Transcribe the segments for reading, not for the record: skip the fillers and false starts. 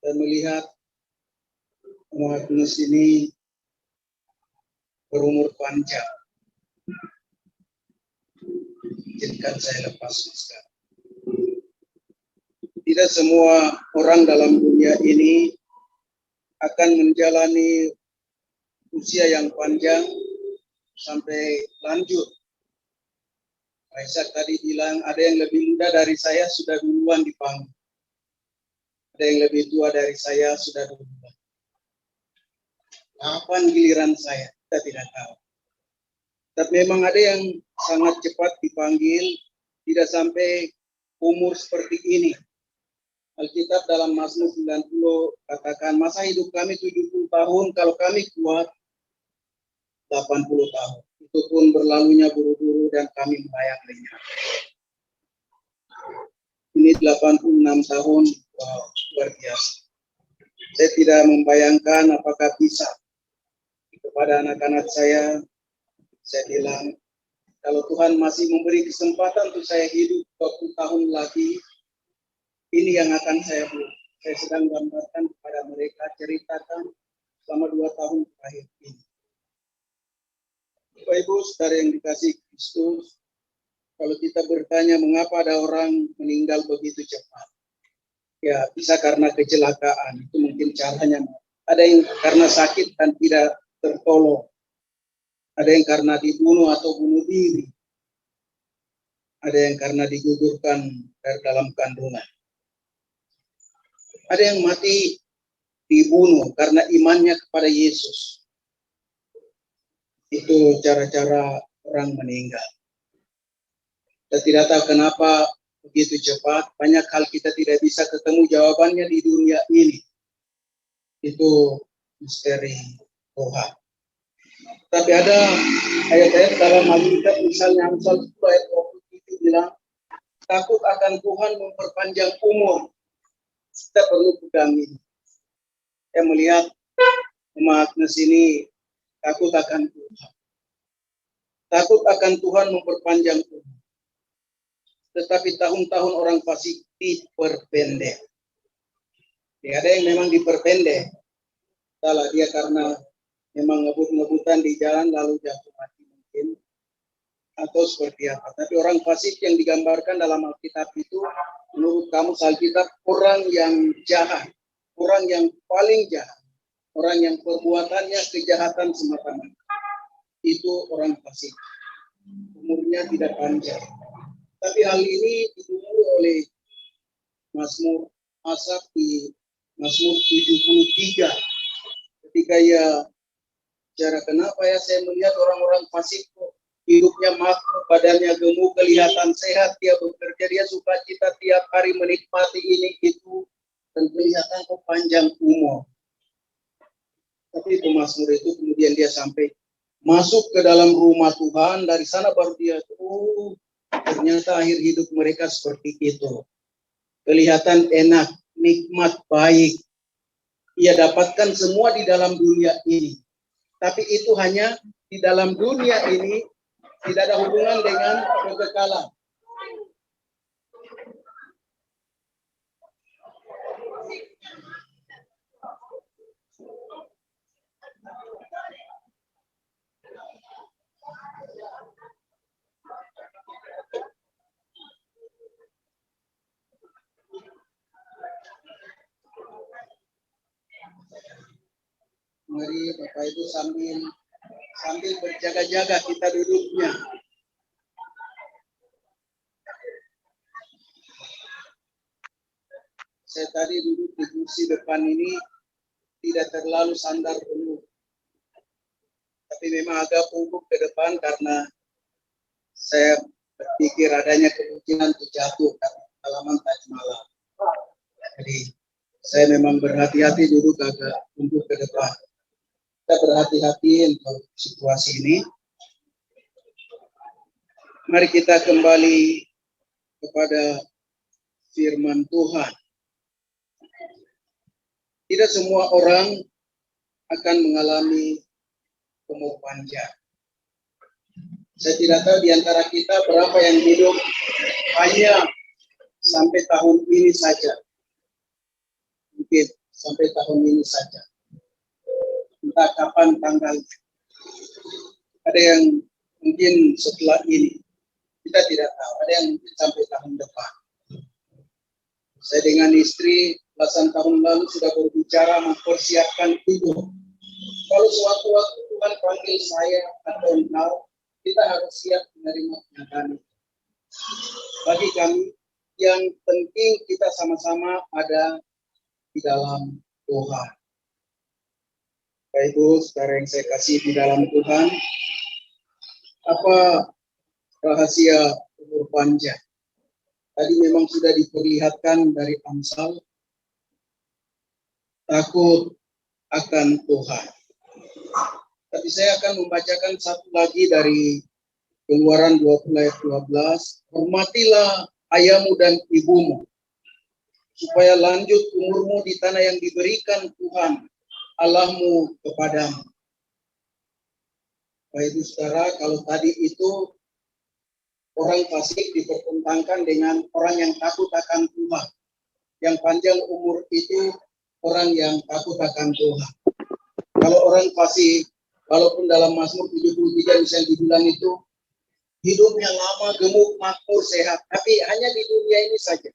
dan melihat Agnes ini berumur panjang. Izinkan saya lepas masker. Tidak semua orang dalam dunia ini akan menjalani usia yang panjang sampai lanjut. Aisyah tadi bilang ada yang lebih muda dari saya sudah duluan dipanggil. Ada yang lebih tua dari saya sudah duluan. Kapan giliran saya? Kita tidak tahu. Tapi memang ada yang sangat cepat dipanggil, tidak sampai umur seperti ini. Alkitab dalam Mazmur 90 katakan, masa hidup kami 70 tahun, kalau kami kuat 80 tahun. Itu pun berlalunya buru-buru dan kami melayang lenyap. Ini 86 tahun, wow, luar biasa. Saya tidak membayangkan apakah bisa. Kepada anak-anak saya bilang, kalau Tuhan masih memberi kesempatan untuk saya hidup 20 tahun lagi, ini yang akan saya buat. Saya sedang gambarkan kepada mereka, ceritakan selama 2 tahun terakhir ini. Bapak Ibu, saudara yang dikasihi Kristus, kalau kita bertanya mengapa ada orang meninggal begitu cepat, ya bisa karena kecelakaan, itu mungkin caranya. Ada yang karena sakit dan tidak tertolong. Ada yang karena dibunuh atau bunuh diri. Ada yang karena digugurkan dalam kandungan. Ada yang mati dibunuh karena imannya kepada Yesus. Itu cara-cara orang meninggal. Kita tidak tahu kenapa begitu cepat. Banyak hal kita tidak bisa ketemu jawabannya di dunia ini. Itu misteri Tuhan. Tapi ada ayat-ayat dalam Alkitab, misalnya Amsal 10 ayat 27 bilang, takut akan Tuhan memperpanjang umur. Kita perlu pegang ini. Saya melihat Agnes ini takut akan Tuhan. Takut akan Tuhan memperpanjang umur. Tetapi tahun-tahun orang fasik diperpendek. Ya, ada yang memang diperpendek. Salah dia karena memang ngebut-ngebutan di jalan lalu jatuh mati mungkin. Atau seperti apa. Tapi orang fasik yang digambarkan dalam Alkitab itu, menurut kamus Alkitab, orang yang jahat. Orang yang paling jahat. Orang yang perbuatannya kejahatan semata-mata. Itu orang fasik. Umurnya tidak panjang. Tapi hal ini dimulai oleh Mazmur Asaf di Mazmur 73. Ketika ia cara kenapa ya saya melihat orang-orang fasik hidupnya makmur, badannya gemuk, kelihatan sehat, dia bekerja, dia sukacita tiap hari menikmati ini itu dan kelihatan panjang umur. Tapi pemazmur itu kemudian dia sampai masuk ke dalam rumah Tuhan, dari sana baru dia ternyata akhir hidup mereka seperti itu. Kelihatan enak, nikmat, baik. Ia dapatkan semua di dalam dunia ini. Tapi itu hanya di dalam dunia ini, tidak ada hubungan dengan kekekalan. Mari Bapak Ibu sambil berjaga-jaga kita duduknya. Saya tadi duduk di kursi depan ini tidak terlalu sandar penuh. Tapi memang agak punggung ke depan karena saya berpikir adanya kemungkinan terjatuh karena halaman tadi malam. Jadi saya memang berhati-hati duduk agak punggung ke depan. Kita berhati-hati untuk situasi ini. Mari kita kembali kepada firman Tuhan. Tidak semua orang akan mengalami umur panjang. Saya tidak tahu di antara kita berapa yang hidup hanya sampai tahun ini saja. Mungkin sampai tahun ini saja. Entah kapan tanggalnya. Ada yang mungkin setelah ini, kita tidak tahu. Ada yang mungkin sampai tahun depan. Saya dengan istri belasan tahun lalu sudah berbicara mempersiapkan itu. Kalau sewaktu-waktu Tuhan panggil saya atau engkau, kita harus siap menerima kenyataan. Bagi kami, yang penting kita sama-sama ada di dalam Tuhan. Bapak Ibu, saudara yang saya kasih di dalam Tuhan, apa rahasia umur panjang? Tadi memang sudah diperlihatkan dari Amsal, takut akan Tuhan. Tapi saya akan membacakan satu lagi dari Keluaran 20 ayat 12. Hormatilah ayahmu dan ibumu, supaya lanjut umurmu di tanah yang diberikan Tuhan Allahmu kepadamu. Baik Ibu saudara, kalau tadi itu orang fasik dipertentangkan dengan orang yang takut akan Tuhan. Yang panjang umur itu orang yang takut akan Tuhan. Kalau orang fasik, walaupun dalam Mazmur 73 misalnya dibilang itu hidupnya lama, gemuk, makmur, sehat, tapi hanya di dunia ini saja.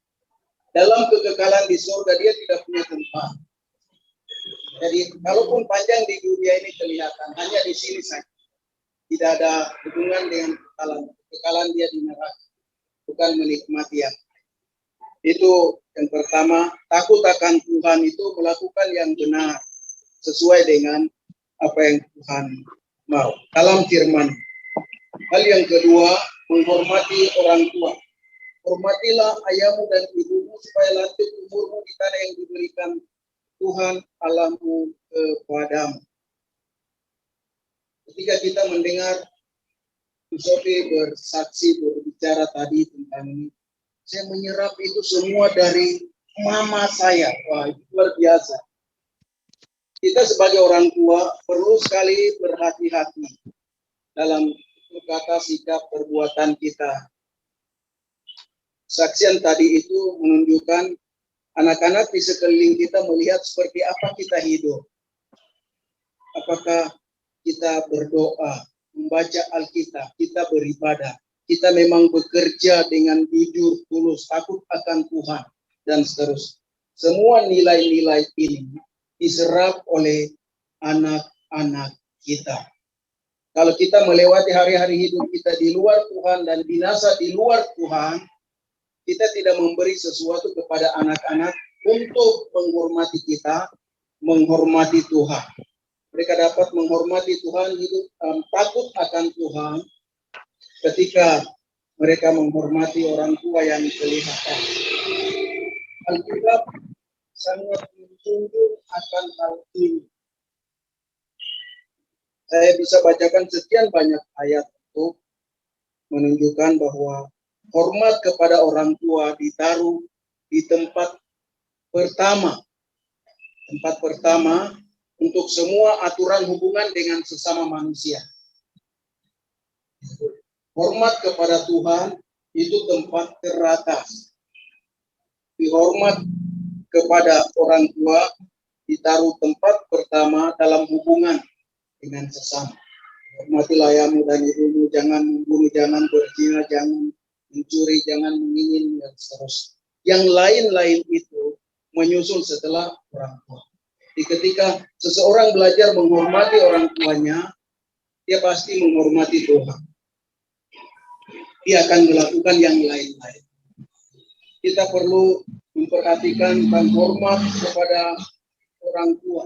Dalam kekekalan di surga dia tidak punya tempat. Jadi kalaupun panjang di dunia ini kelihatan, hanya di sini saja. Tidak ada hubungan dengan kekekalan. Kekekalan dia di neraka, bukan menikmati yang itu. Yang pertama, takut akan Tuhan itu melakukan yang benar sesuai dengan apa yang Tuhan mau dalam firman. Hal yang kedua, menghormati orang tua. Hormatilah ayahmu dan ibumu supaya lanjut umurmu di tanah yang diberikan Tuhan Allahmu kepadamu. Ketika kita mendengar Sophie bersaksi berbicara tadi tentang ini, saya menyerap itu semua dari mama saya. Wah, itu luar biasa. Kita sebagai orang tua perlu sekali berhati-hati dalam berkata, sikap, perbuatan kita. Saksian tadi itu menunjukkan anak-anak di sekeliling kita melihat seperti apa kita hidup. Apakah kita berdoa, membaca Alkitab, kita beribadah, kita memang bekerja dengan jujur, tulus, takut akan Tuhan, dan seterusnya. Semua nilai-nilai ini diserap oleh anak-anak kita. Kalau kita melewati hari-hari hidup kita di luar Tuhan dan binasa di luar Tuhan, kita tidak memberi sesuatu kepada anak-anak untuk menghormati kita, menghormati Tuhan. Mereka dapat menghormati Tuhan, hidup takut akan Tuhan ketika mereka menghormati orang tua yang kelihatan. Alkitab sangat menunjuk akan hal ini. Saya bisa bacakan sekian banyak ayat untuk menunjukkan bahwa hormat kepada orang tua ditaruh di tempat pertama. Tempat pertama untuk semua aturan hubungan dengan sesama manusia. Hormat kepada Tuhan itu tempat teratas. Dihormat kepada orang tua ditaruh tempat pertama dalam hubungan dengan sesama. Hormatilah ayahmu dan ibumu, jangan membunuh, jangan berzina, jangan mencuri, jangan menginginkan, dan seterusnya. Yang lain-lain itu menyusul setelah orang tua. Jadi ketika seseorang belajar menghormati orang tuanya, dia pasti menghormati Tuhan. Dia akan melakukan yang lain-lain. Kita perlu memperhatikan tentang hormat kepada orang tua.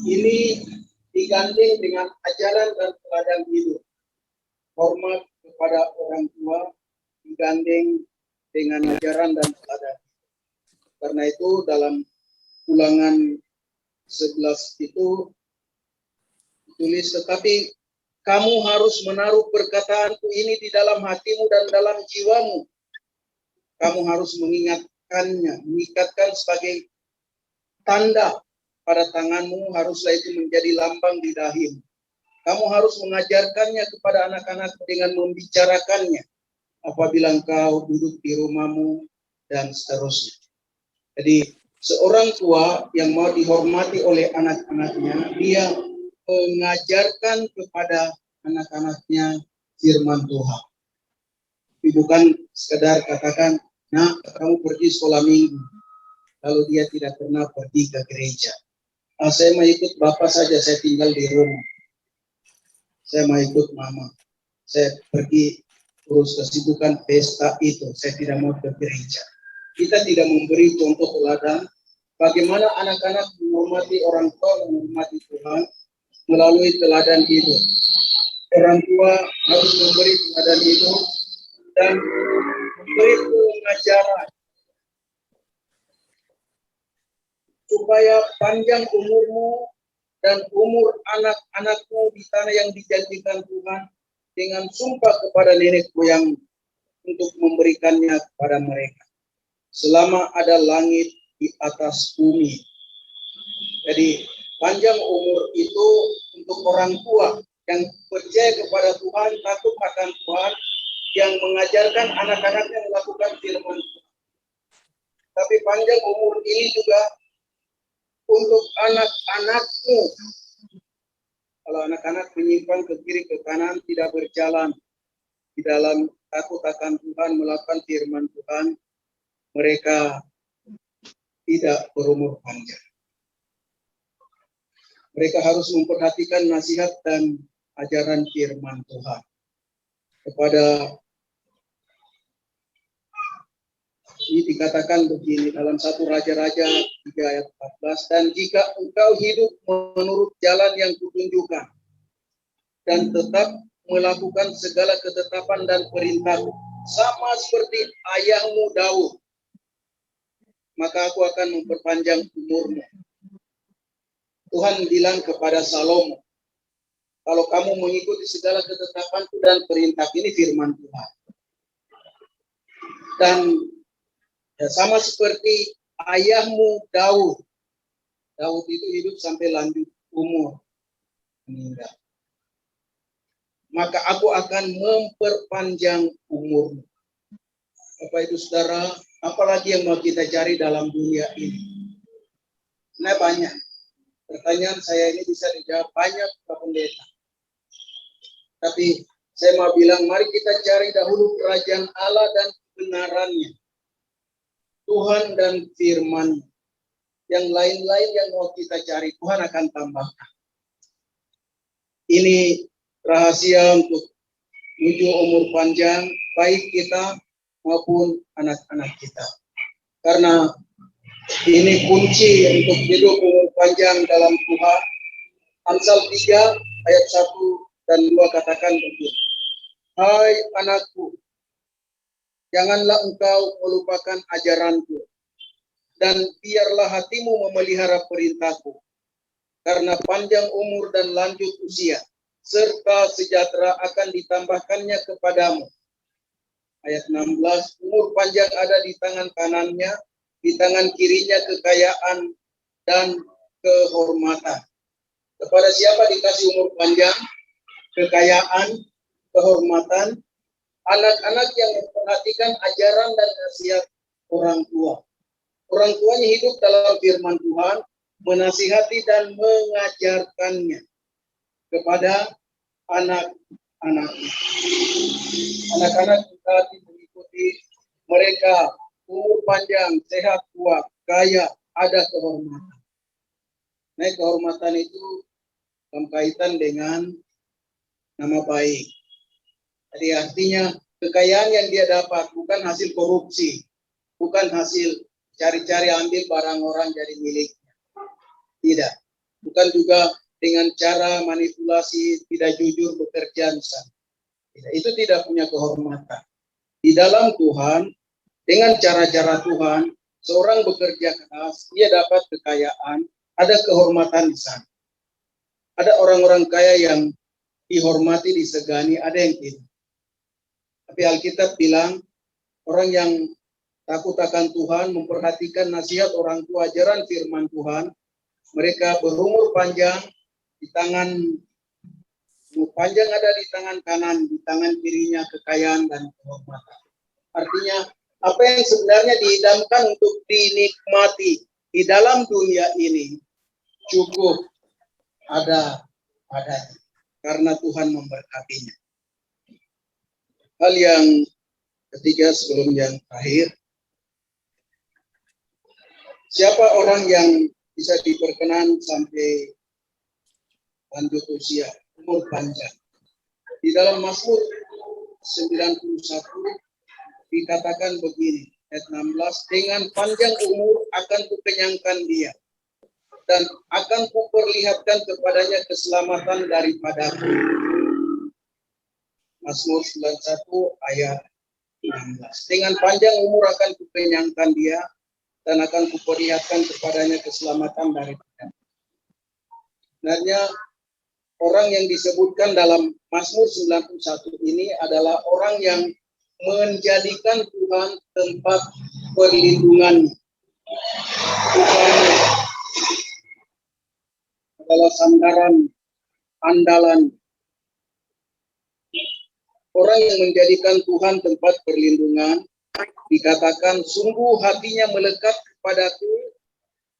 Ini digandeng dengan ajaran dan teladan hidup. Hormat kepada orang tua digandeng dengan ajaran dan teladan. Karena itu dalam Ulangan 11 itu ditulis, tetapi kamu harus menaruh perkataanku ini di dalam hatimu dan dalam jiwamu. Kamu harus mengingatkannya, mengikatkan sebagai tanda pada tanganmu, haruslah itu menjadi lambang di dahimu. Kamu harus mengajarkannya kepada anak-anak dengan membicarakannya apabila engkau duduk di rumahmu dan seterusnya. Jadi Seorang tua yang mau dihormati oleh anak-anaknya, dia mengajarkan kepada anak-anaknya firman Tuhan. Tapi bukan sekedar katakan, nah kamu pergi sekolah minggu, kalau dia tidak pernah pergi ke gereja. Saya mau ikut bapak saja, saya tinggal di rumah. Saya mau ikut mama. Saya pergi urus kesibukan pesta itu, saya tidak mau ke gereja. Kita tidak memberi contoh teladan bagaimana anak-anak menghormati orang tua, menghormati Tuhan melalui teladan hidup. Orang tua harus memberi teladan hidup dan memberi pengajaran supaya panjang umurmu dan umur anak-anakmu di tanah yang dijanjikan Tuhan dengan sumpah kepada nenek moyang untuk memberikannya kepada mereka. Selama ada langit di atas bumi. Jadi panjang umur itu untuk orang tua yang percaya kepada Tuhan, takut akan Tuhan, yang mengajarkan anak-anaknya melakukan firman Tuhan. Tapi panjang umur ini juga untuk anak-anakmu. Kalau anak-anak menyimpang ke kiri ke kanan, tidak berjalan di dalam takut akan Tuhan, melakukan firman Tuhan, mereka tidak berumur panjang. Mereka harus memperhatikan nasihat dan ajaran firman Tuhan. Kepada ini dikatakan begini dalam 1 Raja-Raja 3 ayat 14, dan jika engkau hidup menurut jalan yang kutunjukkan dan tetap melakukan segala ketetapan dan perintah sama seperti ayahmu Daud, maka aku akan memperpanjang umurmu. Tuhan bilang kepada Salomo, kalau kamu mengikuti segala ketetapanku dan perintah, ini firman Tuhan. Dan ya, sama seperti ayahmu Daud. Daud itu hidup sampai lanjut umur meninggal. Maka aku akan memperpanjang umurmu. Bapak Ibu Saudara, apalagi yang mau kita cari dalam dunia ini? Nah, banyak. Pertanyaan saya ini bisa dijawab banyak Pak Pendeta. Tapi saya mau bilang, mari kita cari dahulu kerajaan Allah dan kebenarannya. Tuhan dan firman. Yang lain-lain yang mau kita cari, Tuhan akan tambahkan. Ini rahasia untuk menuju umur panjang, baik kita maupun anak-anak kita. Karena ini kunci untuk hidup umur panjang dalam Tuhan. Amsal 3 ayat 1 dan 2 katakan begini. Hai anakku, janganlah engkau melupakan ajaranku, dan biarlah hatimu memelihara perintahku. Karena panjang umur dan lanjut usia, serta sejahtera akan ditambahkannya kepadamu. Ayat 16, umur panjang ada di tangan kanannya, di tangan kirinya kekayaan dan kehormatan. Kepada siapa dikasih umur panjang, kekayaan, kehormatan? Anak-anak yang memperhatikan ajaran dan nasihat orang tua. Orang tuanya hidup dalam firman Tuhan, menasihati dan mengajarkannya kepada anak-anaknya. Anak-anak kita mengikuti mereka umur panjang, sehat, kuat, kaya, ada kehormatan. Nah, kehormatan itu berkaitan dengan nama baik. Jadi artinya kekayaan yang dia dapat bukan hasil korupsi, bukan hasil cari-cari ambil barang orang jadi miliknya. Tidak. Bukan juga dengan cara manipulasi, tidak jujur bekerja misalnya. Tidak. Itu tidak punya kehormatan. Di dalam Tuhan, dengan cara-cara Tuhan, seorang bekerja keras, dia dapat kekayaan, ada kehormatan di sana. Ada orang-orang kaya yang dihormati, disegani, ada yang tidak. Tapi Alkitab bilang, orang yang takut akan Tuhan, memperhatikan nasihat orang tua, ajaran firman Tuhan, mereka berumur panjang, di tangan umur panjang ada di tangan kanan, di tangan kirinya kekayaan dan kehormatan. Artinya, apa yang sebenarnya diidamkan untuk dinikmati di dalam dunia ini cukup ada padanya, karena Tuhan memberkatinya. Hal yang ketiga sebelum yang terakhir, siapa orang yang bisa diperkenan sampai lanjut usia, umur panjang? Di dalam Mazmur 91 dikatakan begini, ayat 16, dengan panjang umur akan kukenyangkan dia, dan akan kuperlihatkan kepadanya keselamatan daripadaku. Mazmur 91 ayat 16. Dengan panjang umur akan kukenyangkan dia, dan akan kuperlihatkan kepadanya keselamatan daripadaku. Sebenarnya orang yang disebutkan dalam Mazmur 91 ini adalah orang yang menjadikan Tuhan tempat perlindungan. Tuhan adalah sandaran andalan. Orang yang menjadikan Tuhan tempat perlindungan dikatakan sungguh hatinya melekat kepadaku,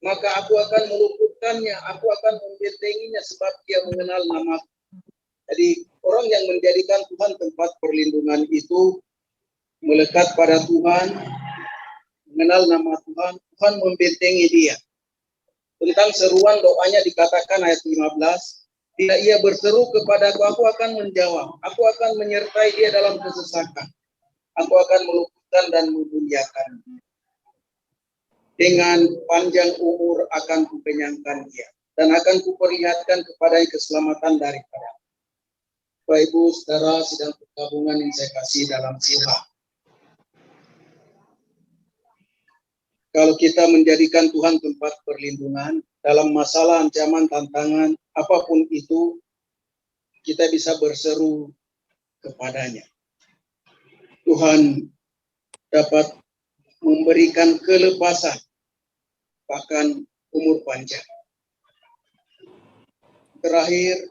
maka aku akan meluputkannya, aku akan membentenginya sebab dia mengenal namaku. Jadi orang yang menjadikan Tuhan tempat perlindungan itu melekat pada Tuhan, mengenal nama Tuhan, Tuhan membentengi dia. Tentang seruan doanya dikatakan ayat 15, bila ia berseru kepadaku, aku akan menjawab, aku akan menyertai dia dalam kesesakan, aku akan meluputkan dan memuliakan. Dengan panjang umur akan kukenyangkan dia, dan akan kuperlihatkan kepadanya keselamatan daripada. Bapak Ibu Saudara sedang pergabungan yang saya kasih dalam Tuhan. Kalau kita menjadikan Tuhan tempat perlindungan dalam masalah, ancaman, tantangan, apapun itu, kita bisa berseru kepadanya. Tuhan dapat memberikan kelepasan, bahkan umur panjang. Terakhir,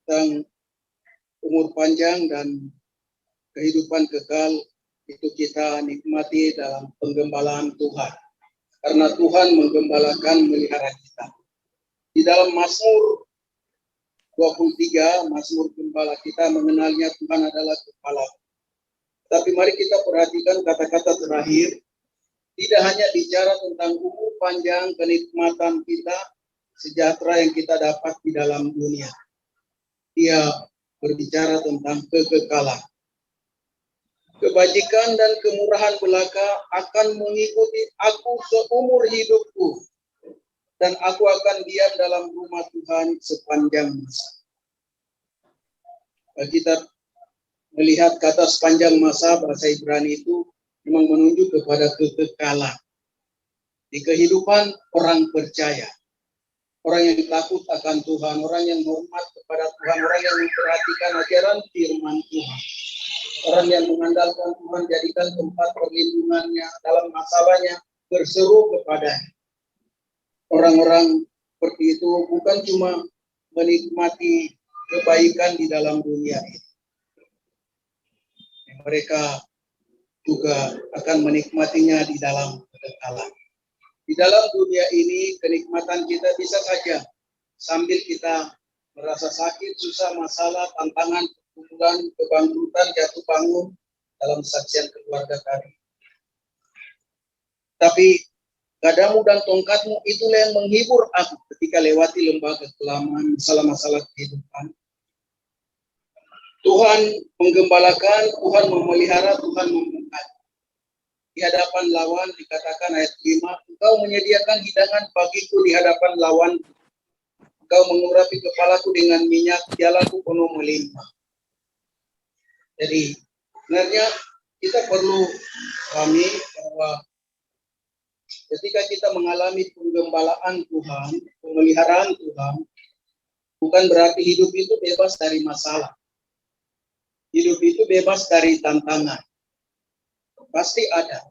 tentang umur panjang dan kehidupan kekal, itu kita nikmati dalam penggembalaan Tuhan. Karena Tuhan menggembalakan, melihara kita. Di dalam Mazmur 23, Mazmur gembala, kita mengenalnya Tuhan adalah Kepala. Tapi mari kita perhatikan kata-kata terakhir. Tidak hanya bicara tentang umur panjang, kenikmatan kita, sejahtera yang kita dapat di dalam dunia. Dia berbicara tentang kekekalan. Kebajikan dan kemurahan belaka akan mengikuti aku seumur hidupku, dan aku akan diam dalam rumah Tuhan sepanjang masa. Kita melihat kata sepanjang masa, bahasa Ibrani itu memang menunjuk kepada kekekalan. Di kehidupan orang percaya, orang yang takut akan Tuhan, orang yang hormat kepada Tuhan, orang yang memperhatikan ajaran firman Tuhan, orang yang mengandalkan Tuhan, jadikan tempat perlindungannya dalam masalahnya, berseru kepadanya. Orang-orang seperti itu bukan cuma menikmati kebaikan di dalam dunia ini. Mereka juga akan menikmatinya di dalam kekekalan. Di dalam dunia ini, kenikmatan kita bisa saja sambil kita merasa sakit, susah, masalah, tantangan, pergumulan, kebangkrutan, jatuh bangun dalam saksian keluarga kami. Tapi gadamu dan tongkatmu itulah yang menghibur aku ketika lewati lembah kekelaman, masalah-masalah kehidupan. Tuhan menggembalakan, Tuhan memelihara, Tuhan memberkati. Di hadapan lawan dikatakan ayat 5, engkau menyediakan hidangan bagiku di hadapan lawan, engkau mengurapi kepalaku dengan minyak, pialaku penuh melimpah. Jadi sebenarnya kita perlu pahami bahwa ketika kita mengalami penggembalaan Tuhan, pemeliharaan Tuhan, bukan berarti hidup itu bebas dari masalah. Hidup itu bebas dari tantangan. Pasti ada.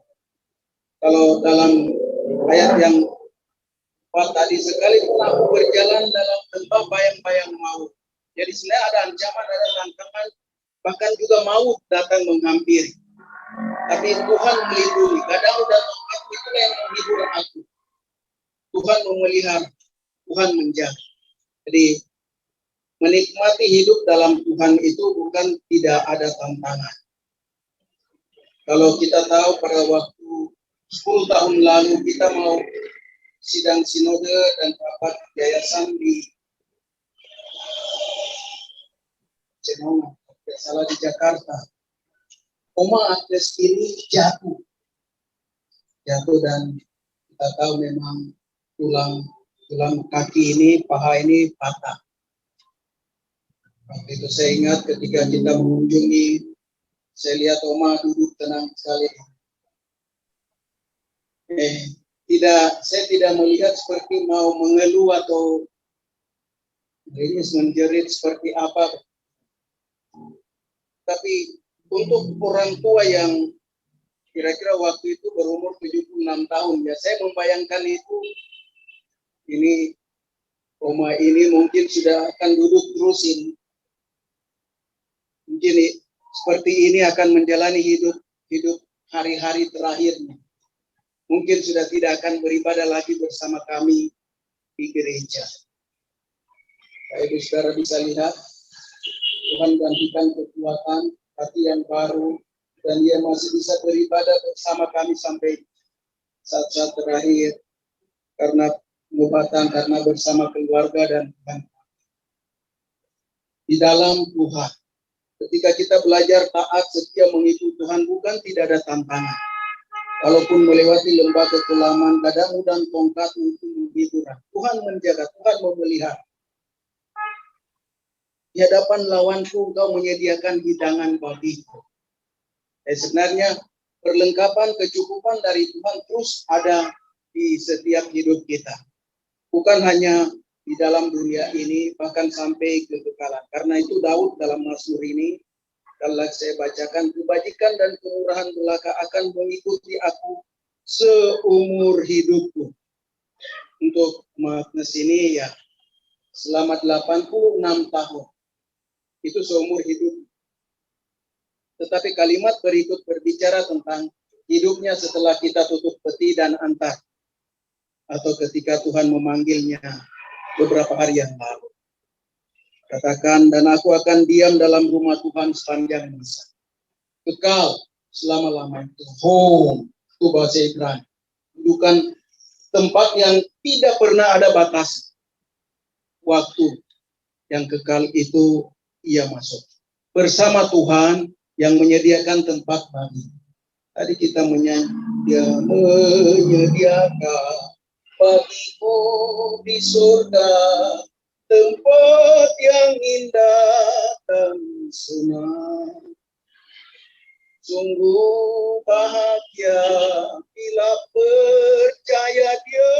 Kalau dalam ayat yang tadi, sekalipun aku berjalan dalam lembah bayang-bayang maut. Jadi sebenarnya ada ancaman, ada tantangan, bahkan juga maut datang menghampiri. Tapi Tuhan melindungi. Kadang dan tongkatmu itulah yang menghibur aku. memelihara, Tuhan menjaga. Jadi menikmati hidup dalam Tuhan itu bukan tidak ada tantangan. Kalau kita tahu pada waktu 10 tahun lalu kita mau sidang sinode dan rapat yayasan di Cenoma, salah di Jakarta. Oma Agnes ini jatuh dan kita tahu memang tulang kaki ini, paha ini patah. Waktu itu saya ingat ketika kita mengunjungi, saya lihat Oma duduk tenang sekali. Saya tidak melihat seperti mau mengeluh atau menjerit seperti apa. Tapi untuk orang tua yang kira-kira waktu itu berumur 76 tahun, ya saya membayangkan itu, ini Oma ini mungkin sudah akan duduk terus ini. Mungkin seperti ini akan menjalani hidup hari-hari terakhirnya. Mungkin sudah tidak akan beribadah lagi bersama kami di gereja. Ibu saudara bisa lihat, Tuhan gantikan kekuatan, hati yang baru, dan dia masih bisa beribadah bersama kami sampai saat-saat terakhir karena pengobatan, karena bersama keluarga dan Tuhan. Di dalam Tuhan, ketika kita belajar taat setia mengikuti Tuhan, bukan tidak ada tantangan. Walaupun melewati lembah kekelaman, kadamu dan tongkat untuk menghiburan, Tuhan menjaga, Tuhan memelihara. Di hadapan lawanku engkau menyediakan hidangan bagiku. Sebenarnya perlengkapan kecukupan dari Tuhan terus ada di setiap hidup kita. Bukan hanya di dalam dunia ini, bahkan sampai kekekalan. Karena itu Daud dalam Mazmur ini, kalau saya bacakan, kebajikan dan kemurahan belaka akan mengikuti aku seumur hidupku. Untuk Agnes ini ya selama 86 tahun. Itu seumur hidup. Tetapi kalimat berikut berbicara tentang hidupnya setelah kita tutup peti dan antar. Atau ketika Tuhan memanggilnya beberapa hari yang lalu. Katakan, dan aku akan diam dalam rumah Tuhan sepanjang masa. Kekal selama-lamanya. Home, itu bahasa Ibrani. Bukan tempat yang tidak pernah ada batas. Waktu yang kekal itu ia masuk. Bersama Tuhan yang menyediakan tempat bagi. Tadi kita menyanyi, dia menyediakan bagiku di surga tempat yang indah dan senang. Sungguh bahagia bila percaya dia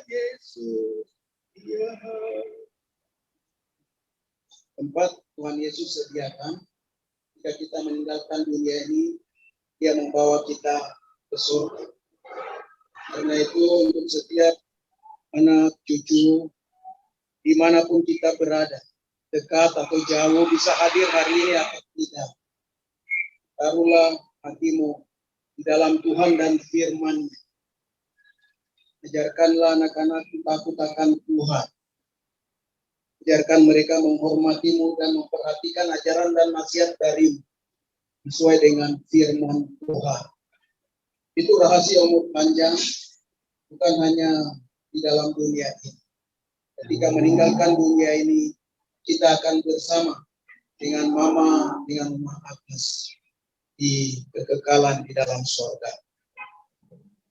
Yesus. Dia tempat Tuhan Yesus sediakan jika kita meninggalkan dunia ini, dia membawa kita ke surga. Karena itu untuk setiap anak cucu dimanapun kita berada, dekat atau jauh, bisa hadir hari ini atau tidak, taruhlah hatimu di dalam Tuhan dan firman-Nya. Ajarkanlah anak-anak takut akan Tuhan. Biarkan mereka menghormatimu dan memperhatikan ajaran dan nasihat darimu sesuai dengan firman Tuhan. Itu rahasia umur panjang, bukan hanya di dalam dunia ini. Ketika meninggalkan dunia ini, kita akan bersama dengan Mama Agnes di kekekalan di dalam surga.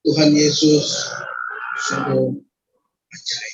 Tuhan Yesus sungguh ajaib.